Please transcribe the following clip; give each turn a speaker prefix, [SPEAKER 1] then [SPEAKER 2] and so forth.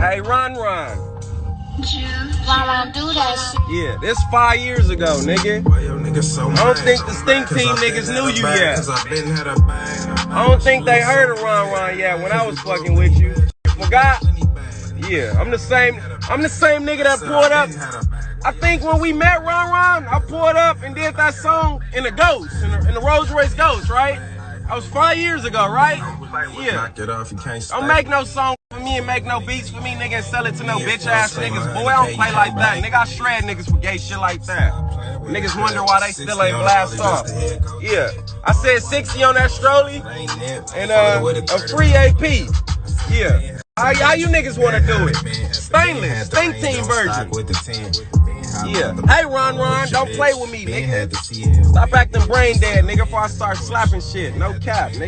[SPEAKER 1] Hey, Ron.
[SPEAKER 2] Ron, do that shit.
[SPEAKER 1] Yeah, this 5 years ago, nigga. I don't think the Stink Team niggas knew you yet. I don't think they heard of Ron yet when I was fucking with you. Forgot? Yeah, I'm the same nigga that pulled up. I think when we met Ron, I pulled up and did that song in the Ghost, in the Rolls Royce Ghost, right? That was 5 years ago, right? Yeah. Don't make no song for me and make no beats for me, nigga, and sell it to no bitch ass niggas. Boy, I don't play like that. Nigga, I shred niggas for gay shit like that. Niggas wonder why they still ain't blast off. Yeah. I said 60 on that Strolly and a free AP. Yeah. How you niggas wanna do it? Stainless, Stink Team version. Yeah. Hey, Ron, don't play with me, nigga. Stop acting brain dead, nigga, before I start slapping shit. No cap, nigga.